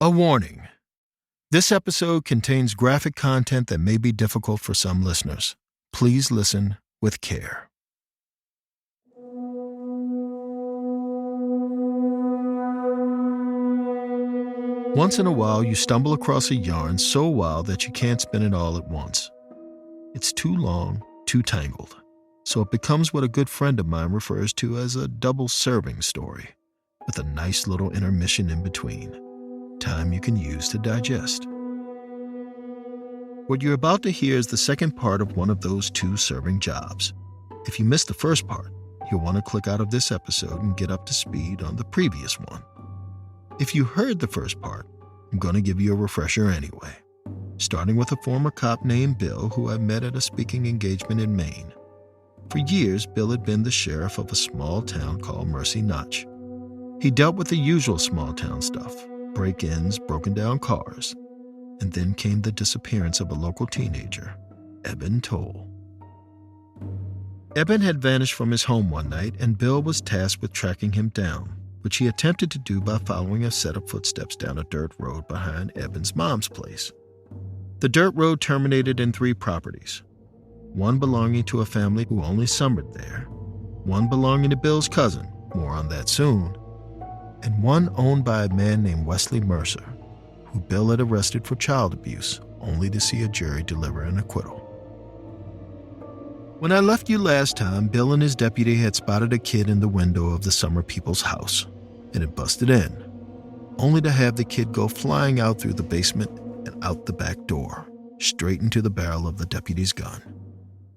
A warning. This episode contains graphic content that may be difficult for some listeners. Please listen with care. Once in a while, you stumble across a yarn so wild that you can't spin it all at once. It's too long, too tangled. So it becomes what a good friend of mine refers to as a double serving story, with a nice little intermission in between. Time you can use to digest. What you're about to hear is the second part of one of those two serving jobs. If you missed the first part, you'll want to click out of this episode and get up to speed on the previous one. If you heard the first part, I'm going to give you a refresher anyway, starting with a former cop named Bill who I met at a speaking engagement in Maine. For years, Bill had been the sheriff of a small town called Mercy Notch. He dealt with the usual small town stuff, break-ins, broken down cars, and then came the disappearance of a local teenager, Eben Toll. Eben had vanished from his home one night, and Bill was tasked with tracking him down, which he attempted to do by following a set of footsteps down a dirt road behind Eben's mom's place. The dirt road terminated in 3 properties, one belonging to a family who only summered there, one belonging to Bill's cousin, more on that soon, and one owned by a man named Wesley Mercer, who Bill had arrested for child abuse, only to see a jury deliver an acquittal. When I left you last time, Bill and his deputy had spotted a kid in the window of the Summer people's house, and had busted in, only to have the kid go flying out through the basement and out the back door, straight into the barrel of the deputy's gun.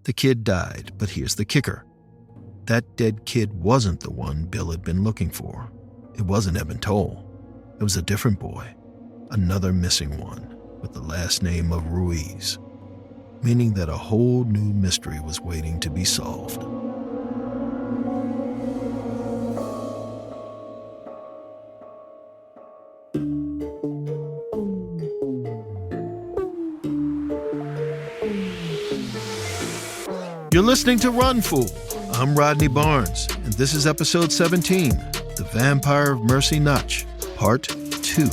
The kid died, but here's the kicker. That dead kid wasn't the one Bill had been looking for. It wasn't Eben Toll. It was a different boy, another missing one, with the last name of Ruiz, meaning that a whole new mystery was waiting to be solved. You're listening to Run Fool. I'm Rodney Barnes, and this is episode 17, The Vampire of Mercy Notch, Part 2.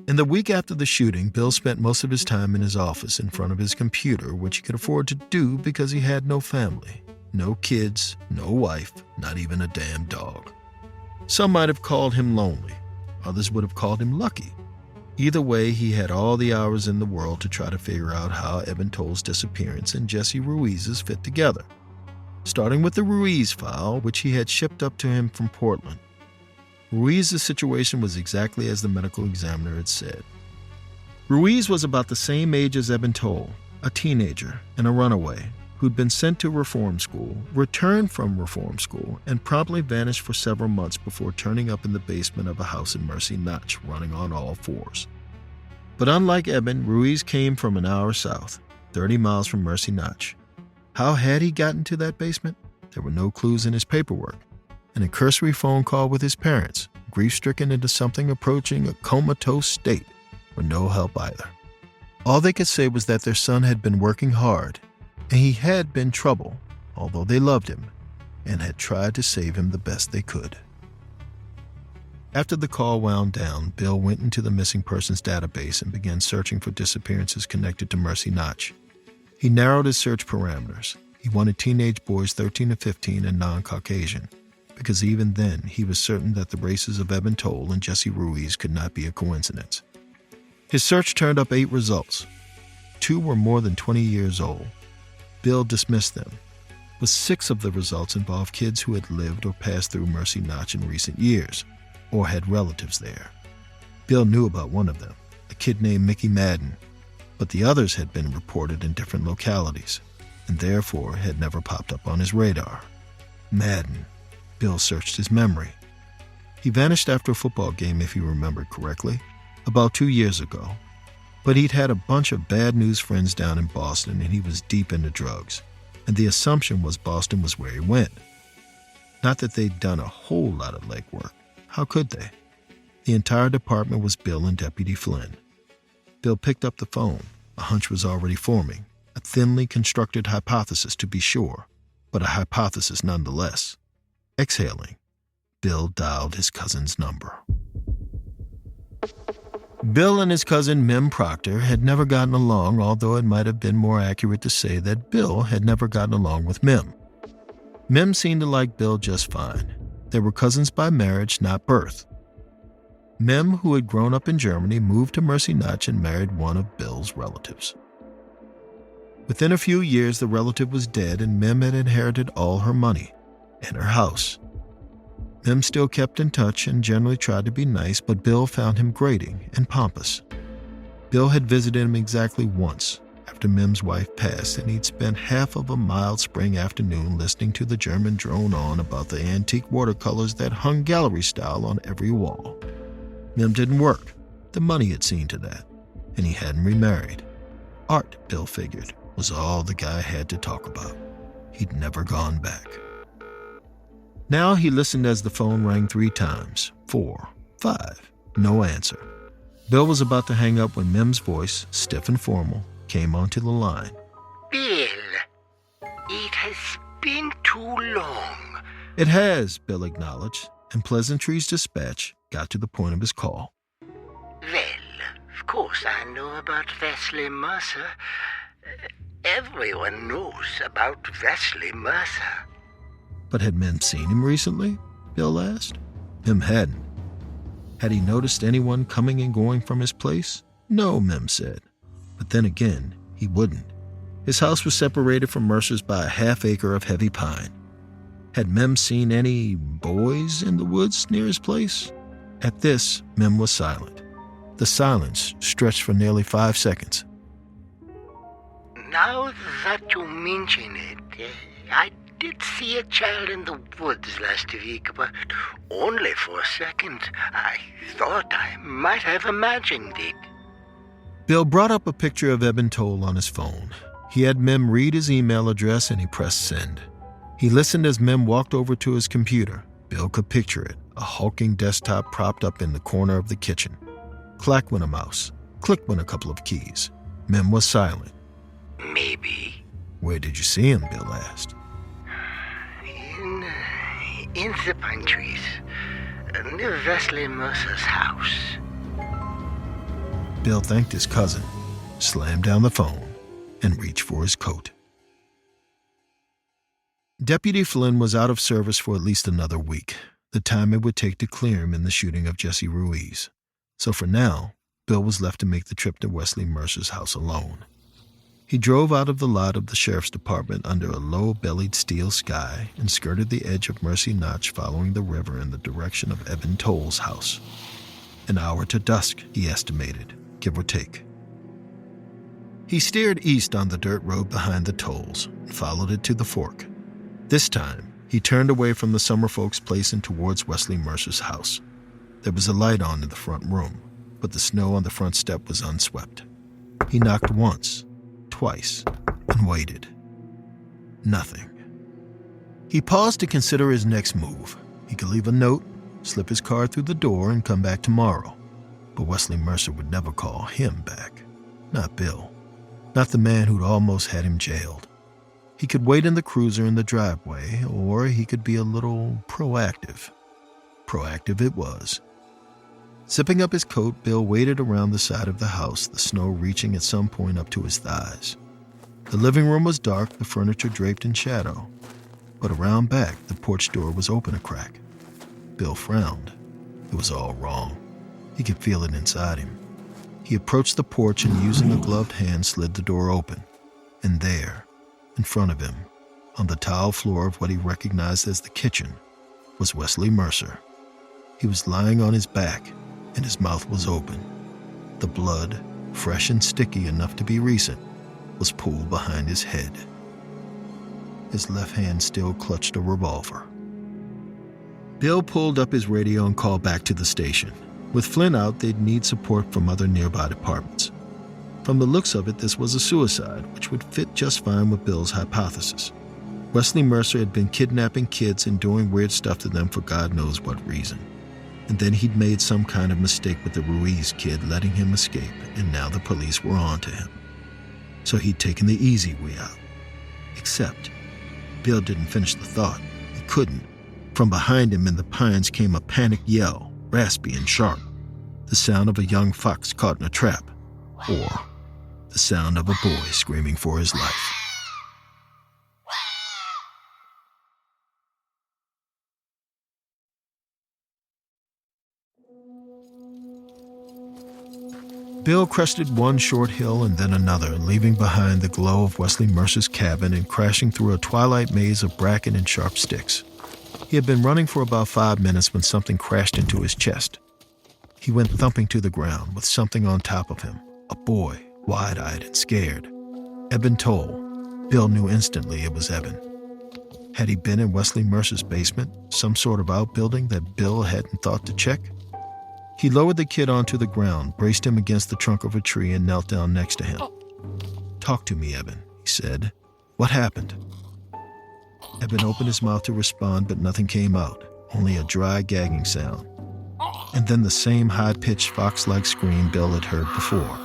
In the week after the shooting, Bill spent most of his time in his office in front of his computer, which he could afford to do because he had no family, no kids, no wife, not even a damn dog. Some might have called him lonely. Others would have called him lucky. Either way, he had all the hours in the world to try to figure out how Eben Toll's disappearance and Jesse Ruiz's fit together. Starting with the Ruiz file, which he had shipped up to him from Portland. Ruiz's situation was exactly as the medical examiner had said. Ruiz was about the same age as Eben Toll, a teenager and a runaway, who'd been sent to reform school, returned from reform school, and promptly vanished for several months before turning up in the basement of a house in Mercy Notch, running on all 4s. But unlike Eben, Ruiz came from an hour south, 30 miles from Mercy Notch. How had he gotten to that basement? There were no clues in his paperwork. An cursory phone call with his parents, grief-stricken into something approaching a comatose state, were no help either. All they could say was that their son had been working hard, and he had been trouble, although they loved him, and had tried to save him the best they could. After the call wound down, Bill went into the missing persons database and began searching for disappearances connected to Mercy Notch. He narrowed his search parameters. He wanted teenage boys 13 to 15 and non-Caucasian, because even then he was certain that the races of Eben Toll and Jesse Ruiz could not be a coincidence. His search turned up 8 results. 2 were more than 20 years old. Bill dismissed them, but 6 of the results involved kids who had lived or passed through Mercy Notch in recent years, or had relatives there. Bill knew about one of them, a kid named Mickey Madden, but the others had been reported in different localities, and therefore had never popped up on his radar. Madden. Bill searched his memory. He vanished after a football game, if he remembered correctly, about 2 years ago. But he'd had a bunch of bad news friends down in Boston, and he was deep into drugs, and the assumption was Boston was where he went. Not that they'd done a whole lot of legwork. How could they? The entire department was Bill and Deputy Flynn. Bill picked up the phone. A hunch was already forming, A thinly constructed hypothesis, to be sure, but a hypothesis nonetheless. Exhaling, Bill dialed his cousin's number. Bill and his cousin Mem Proctor had never gotten along, although it might have been more accurate to say that Bill had never gotten along with Mem. Mem seemed to like Bill just fine. They were cousins by marriage, not birth. Mem, who had grown up in Germany, moved to Mercy Notch and married one of Bill's relatives. Within a few years, the relative was dead and Mem had inherited all her money and her house. Mem still kept in touch and generally tried to be nice, but Bill found him grating and pompous. Bill had visited him exactly once after Mem's wife passed, and he'd spent half of a mild spring afternoon listening to the German drone on about the antique watercolors that hung gallery style on every wall. Mem didn't work. The money had seen to that, and he hadn't remarried. Art, Bill figured, was all the guy had to talk about. He'd never gone back. Now he listened as the phone rang 3 times, 4, 5, no answer. Bill was about to hang up when Mem's voice, stiff and formal, came onto the line. Bill, it has been too long. It has, Bill acknowledged, and Pleasantry's dispatch got to the point of his call. Well, of course I know about Wesley Mercer. Everyone knows about Wesley Mercer. But had Mem seen him recently? Bill asked. Mem hadn't. Had he noticed anyone coming and going from his place? No, Mem said. But then again, he wouldn't. His house was separated from Mercer's by a half-acre of heavy pine. Had Mem seen any boys in the woods near his place? At this, Mem was silent. The silence stretched for nearly 5 seconds. Now that you mention it, I did see a child in the woods last week, but only for a second. I thought I might have imagined it. Bill brought up a picture of Eben Toll on his phone. He had Mem read his email address and he pressed send. He listened as Mem walked over to his computer. Bill could picture it, a hulking desktop propped up in the corner of the kitchen. Clack went a mouse. Click went a couple of keys. Mem was silent. Maybe. Where did you see him? Bill asked. In the pine trees, near Wesley Mercer's house. Bill thanked his cousin, slammed down the phone, and reached for his coat. Deputy Flynn was out of service for at least another week, the time it would take to clear him in the shooting of Jesse Ruiz. So for now, Bill was left to make the trip to Wesley Mercer's house alone. He drove out of the lot of the sheriff's department under a low-bellied steel sky and skirted the edge of Mercy Notch, following the river in the direction of Eben Toll's house. An hour to dusk, he estimated, give or take. He steered east on the dirt road behind the Tolls and followed it to the fork. This time, he turned away from the summer folks' place and towards Wesley Mercer's house. There was a light on in the front room, but the snow on the front step was unswept. He knocked once, twice, and waited. Nothing. He paused to consider his next move. He could leave a note, slip his card through the door, and come back tomorrow. But Wesley Mercer would never call him back. Not Bill. Not the man who'd almost had him jailed. He could wait in the cruiser in the driveway, or he could be a little proactive. Proactive it was. Zipping up his coat, Bill waded around the side of the house, the snow reaching at some point up to his thighs. The living room was dark, the furniture draped in shadow. But around back, the porch door was open a crack. Bill frowned. It was all wrong. He could feel it inside him. He approached the porch and, using a gloved hand, slid the door open. And there, in front of him, on the tile floor of what he recognized as the kitchen, was Wesley Mercer. He was lying on his back, and his mouth was open. The blood, fresh and sticky enough to be recent, was pooled behind his head. His left hand still clutched a revolver. Bill pulled up his radio and called back to the station. With Flynn out, they'd need support from other nearby departments. From the looks of it, this was a suicide, which would fit just fine with Bill's hypothesis. Wesley Mercer had been kidnapping kids and doing weird stuff to them for God knows what reason. And then he'd made some kind of mistake with the Ruiz kid, letting him escape, and now the police were on to him. so he'd taken the easy way out. Except, Bill didn't finish the thought. He couldn't. From behind him in the pines came a panicked yell, raspy and sharp, the sound of a young fox caught in a trap, or the sound of a boy screaming for his life. Bill crested one short hill and then another, leaving behind the glow of Wesley Mercer's cabin and crashing through a twilight maze of bracken and sharp sticks. He had been running for about 5 minutes when something crashed into his chest. He went thumping to the ground with something on top of him, a boy, wide-eyed and scared. Eben Toll. Bill knew instantly it was Eben. Had he been in Wesley Mercer's basement, some sort of outbuilding that Bill hadn't thought to check? He lowered the kid onto the ground, braced him against the trunk of a tree, and knelt down next to him. "Talk to me, Eben," he said. "What happened?" Eben opened his mouth to respond, but nothing came out, only a dry, gagging sound. And then the same high-pitched, fox-like scream Bill had heard before.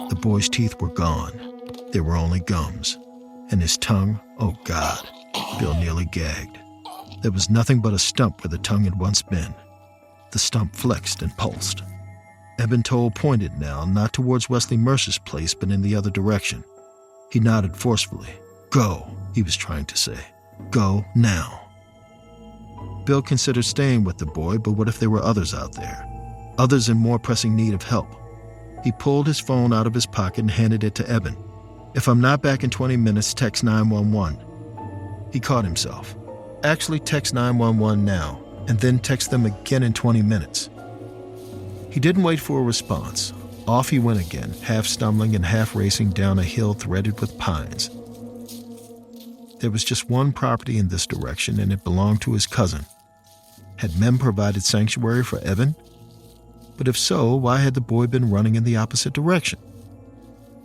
The boy's teeth were gone. There were only gums. And his tongue, oh God, Bill nearly gagged. There was nothing but a stump where the tongue had once been. The stump flexed and pulsed. Eben Toll pointed now, not towards Wesley Mercer's place, but in the other direction. He nodded forcefully. "Go," he was trying to say. "Go now." Bill considered staying with the boy, but what if there were others out there? Others in more pressing need of help. He pulled his phone out of his pocket and handed it to Eben. "If I'm not back in 20 minutes, text 911. He caught himself. Actually, text 911 now, and then text them again in 20 minutes. He didn't wait for a response. Off he went again, half stumbling and half racing down a hill threaded with pines. There was just one property in this direction, and it belonged to his cousin. Had Mem provided sanctuary for Eben? But if so, why had the boy been running in the opposite direction?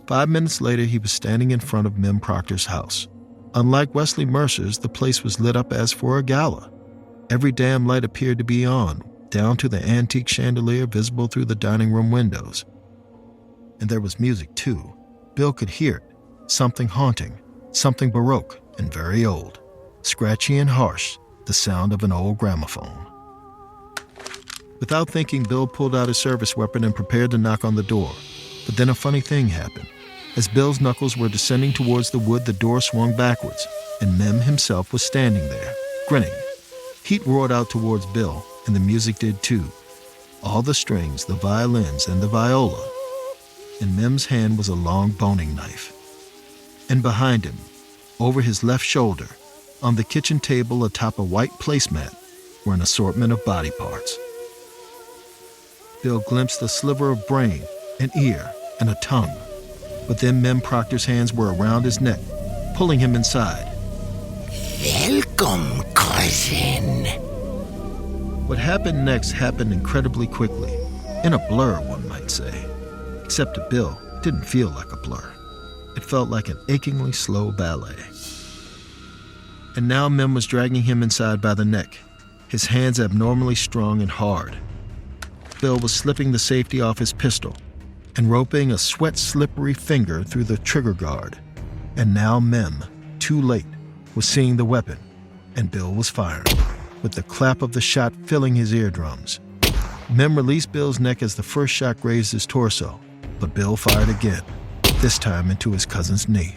5 minutes later, he was standing in front of Mem Proctor's house. Unlike Wesley Mercer's, the place was lit up as for a gala. Every damn light appeared to be on, down to the antique chandelier visible through the dining room windows. And there was music, too. Bill could hear it. Something haunting, something baroque and very old. Scratchy and harsh, the sound of an old gramophone. Without thinking, Bill pulled out his service weapon and prepared to knock on the door. But then a funny thing happened. As Bill's knuckles were descending towards the wood, the door swung backwards, and Mem himself was standing there, grinning. Heat roared out towards Bill, and the music did too. All the strings, the violins, and the viola. In Mem's hand was a long boning knife. And behind him, over his left shoulder, on the kitchen table atop a white placemat, were an assortment of body parts. Bill glimpsed a sliver of brain, an ear, and a tongue. But then Mem Proctor's hands were around his neck, pulling him inside. "Welcome, cousin." What happened next happened incredibly quickly. In a blur, one might say. Except to Bill, it didn't feel like a blur. It felt like an achingly slow ballet. And now Mem was dragging him inside by the neck, his hands abnormally strong and hard. Bill was slipping the safety off his pistol and roping a sweat-slippery finger through the trigger guard. And now Mem, too late, was seeing the weapon, and Bill was firing, with the clap of the shot filling his eardrums. Mem released Bill's neck as the first shot grazed his torso, but Bill fired again, this time into his cousin's knee.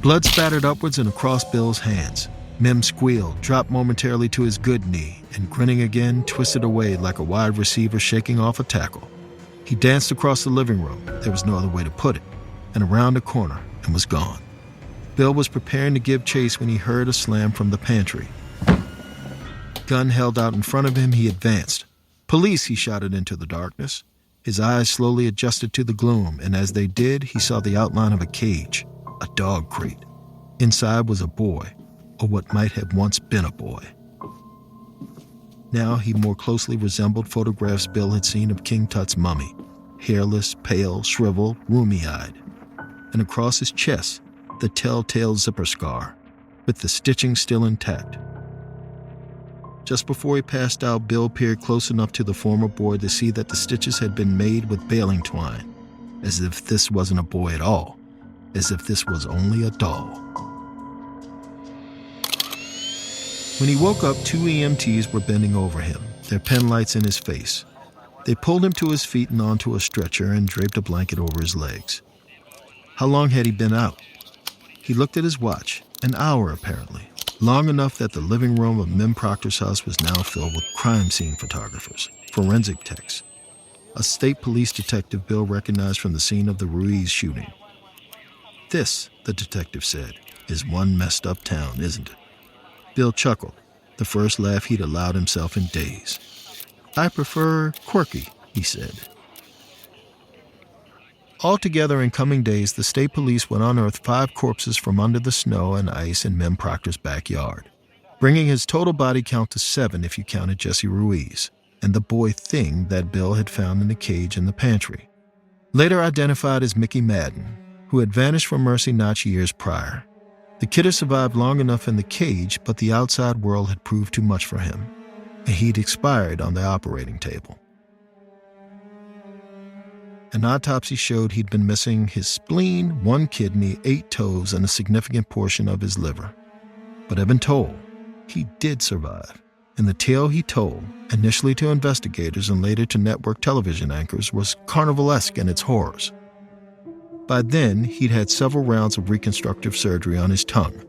Blood spattered upwards and across Bill's hands. Mem squealed, dropped momentarily to his good knee, and grinning again, twisted away like a wide receiver shaking off a tackle. He danced across the living room, there was no other way to put it, and around the corner, and was gone. Bill was preparing to give chase when he heard a slam from the pantry. Gun held out in front of him, he advanced. "Police!" he shouted into the darkness. His eyes slowly adjusted to the gloom, and as they did, he saw the outline of a cage, a dog crate. Inside was a boy, or what might have once been a boy. Now he more closely resembled photographs Bill had seen of King Tut's mummy, hairless, pale, shriveled, rheumy-eyed. And across his chest, the telltale zipper scar, with the stitching still intact. Just before he passed out, Bill peered close enough to the former boy to see that the stitches had been made with baling twine, as if this wasn't a boy at all. as if this was only a doll. When he woke up, 2 EMTs were bending over him, their pen lights in his face. They pulled him to his feet and onto a stretcher and draped a blanket over his legs. How long had he been out? He looked at his watch. An hour, apparently. Long enough that the living room of Mem Proctor's house was now filled with crime scene photographers, forensic techs, a state police detective Bill recognized from the scene of the Ruiz shooting. This, the detective said, is one messed up town, isn't it? Bill chuckled, the first laugh he'd allowed himself in days. I prefer quirky, he said. Altogether, in coming days, the state police would unearth 5 corpses from under the snow and ice in Mem Proctor's backyard, bringing his total body count to 7 if you counted Jesse Ruiz and the boy thing that Bill had found in the cage in the pantry. Later identified as Mickey Madden, who had vanished from Mercy Notch years prior. The kid had survived long enough in the cage, but the outside world had proved too much for him, and he'd expired on the operating table. An autopsy showed he'd been missing his spleen, 1 kidney, 8 toes, and a significant portion of his liver. But Eben told he did survive, and the tale he told, initially to investigators and later to network television anchors, was carnivalesque in its horrors. By then, he'd had several rounds of reconstructive surgery on his tongue,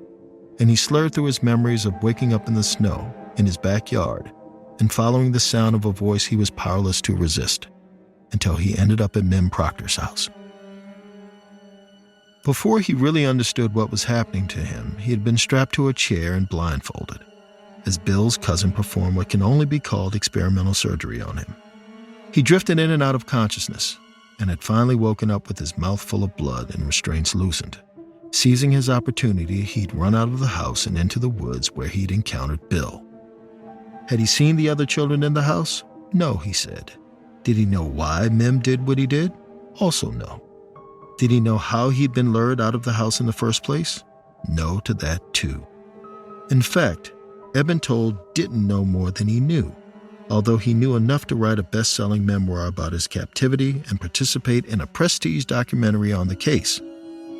and he slurred through his memories of waking up in the snow, in his backyard, and following the sound of a voice he was powerless to resist, until he ended up at Mem Proctor's house. Before he really understood what was happening to him, he had been strapped to a chair and blindfolded, as Bill's cousin performed what can only be called experimental surgery on him. He drifted in and out of consciousness, and had finally woken up with his mouth full of blood and restraints loosened. Seizing his opportunity, he'd run out of the house and into the woods where he'd encountered Bill. Had he seen the other children in the house? No, he said. Did he know why Mem did what he did? Also no. Did he know how he'd been lured out of the house in the first place? No to that too. In fact, Eben told didn't know more than he knew, although he knew enough to write a best-selling memoir about his captivity and participate in a prestige documentary on the case.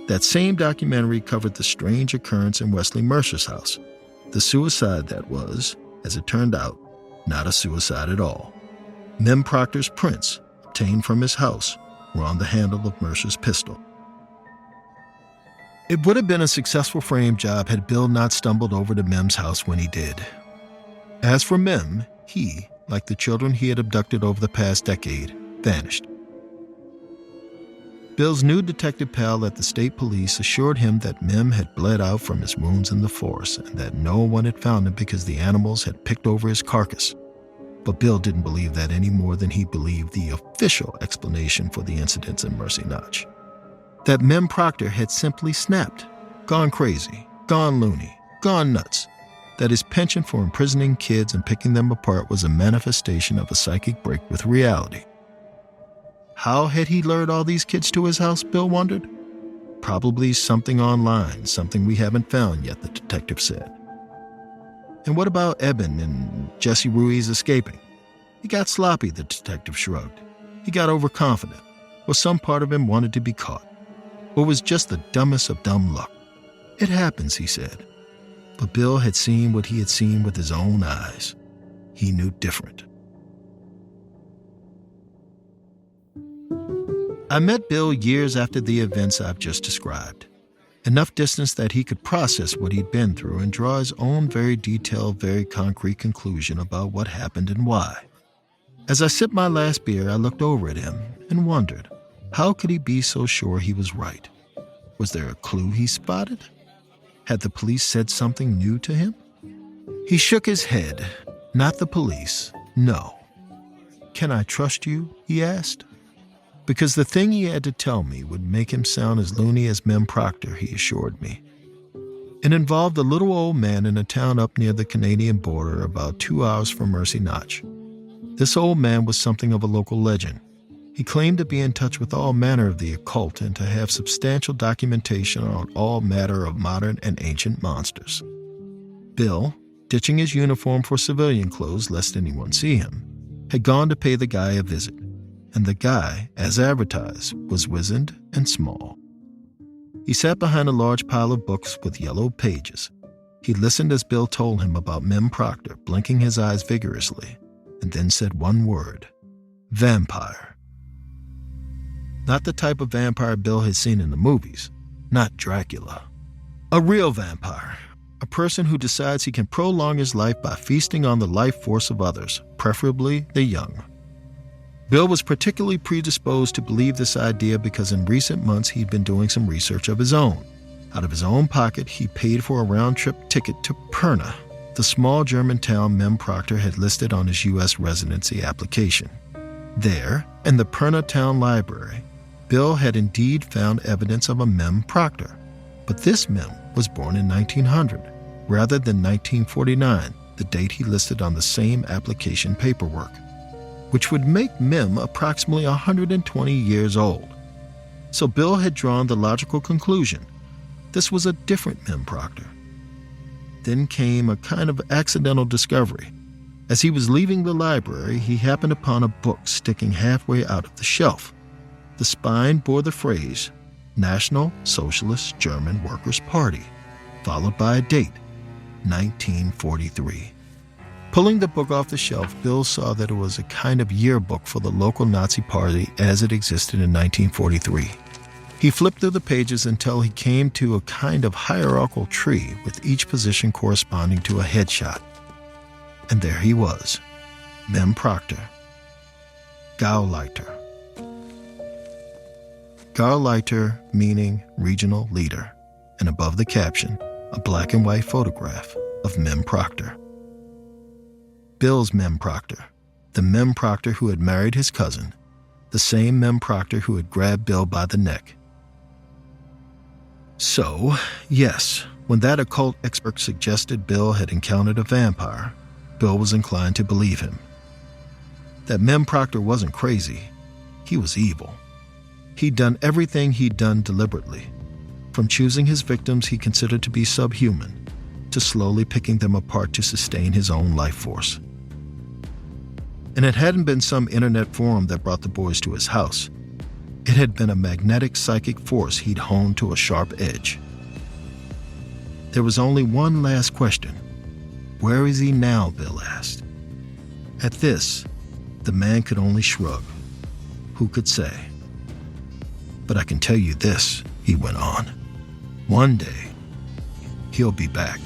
That same documentary covered the strange occurrence in Wesley Mercer's house, the suicide that was, as it turned out, not a suicide at all. Mem Proctor's prints, obtained from his house, were on the handle of Mercer's pistol. It would have been a successful frame job had Bill not stumbled over to Mem's house when he did. As for Mem, he, like the children he had abducted over the past decade, vanished. Bill's new detective pal at the state police assured him that Mem had bled out from his wounds in the forest and that no one had found him because the animals had picked over his carcass. But Bill didn't believe that any more than he believed the official explanation for the incidents in Mercy Notch. That Mem Proctor had simply snapped, gone crazy, gone loony, gone nuts. That his penchant for imprisoning kids and picking them apart was a manifestation of a psychic break with reality. How had he lured all these kids to his house, Bill wondered? Probably something online, something we haven't found yet, the detective said. And what about Eben and Jesse Ruiz escaping? He got sloppy, the detective shrugged. He got overconfident, or some part of him wanted to be caught, or was just the dumbest of dumb luck. It happens, he said. But Bill had seen what he had seen with his own eyes. He knew different. I met Bill years after the events I've just described. Enough distance that he could process what he'd been through and draw his own very detailed, very concrete conclusion about what happened and why. As I sipped my last beer, I looked over at him and wondered, how could he be so sure he was right? Was there a clue he spotted? Had the police said something new to him? He shook his head. Not the police, no. Can I trust you? He asked. Because the thing he had to tell me would make him sound as loony as Mem Proctor, he assured me. It involved a little old man in a town up near the Canadian border about 2 hours from Mercy Notch. This old man was something of a local legend. He claimed to be in touch with all manner of the occult and to have substantial documentation on all matter of modern and ancient monsters. Bill, ditching his uniform for civilian clothes lest anyone see him, had gone to pay the guy a visit. And the guy, as advertised, was wizened and small. He sat behind a large pile of books with yellow pages. He listened as Bill told him about Mem Proctor, blinking his eyes vigorously, and then said one word: vampire. Not the type of vampire Bill had seen in the movies. Not Dracula. A real vampire. A person who decides he can prolong his life by feasting on the life force of others, preferably the young. Bill was particularly predisposed to believe this idea because in recent months he'd been doing some research of his own. Out of his own pocket, he paid for a round-trip ticket to Perna, the small German town Mem Proctor had listed on his U.S. residency application. There, in the Perna Town Library, Bill had indeed found evidence of a Mem Proctor. But this Mem was born in 1900, rather than 1949, the date he listed on the same application paperwork, which would make Mem approximately 120 years old. So Bill had drawn the logical conclusion: this was a different Mem Proctor. Then came a kind of accidental discovery. As he was leaving the library, he happened upon a book sticking halfway out of the shelf. The spine bore the phrase, National Socialist German Workers' Party, followed by a date, 1943. Pulling the book off the shelf, Bill saw that it was a kind of yearbook for the local Nazi party as it existed in 1943. He flipped through the pages until he came to a kind of hierarchical tree with each position corresponding to a headshot. And there he was, Mem Proctor, Gauleiter. Gauleiter meaning regional leader, and above the caption, a black and white photograph of Mem Proctor. Bill's Mem Proctor, the Mem Proctor who had married his cousin, the same Mem Proctor who had grabbed Bill by the neck. So, yes, when that occult expert suggested Bill had encountered a vampire, Bill was inclined to believe him. That Mem Proctor wasn't crazy, he was evil. He'd done everything he'd done deliberately, from choosing his victims he considered to be subhuman, to slowly picking them apart to sustain his own life force. And it hadn't been some internet forum that brought the boys to his house. It had been a magnetic psychic force he'd honed to a sharp edge. There was only one last question. Where is he now, Bill asked. At this, the man could only shrug. Who could say? But I can tell you this, he went on. One day, he'll be back.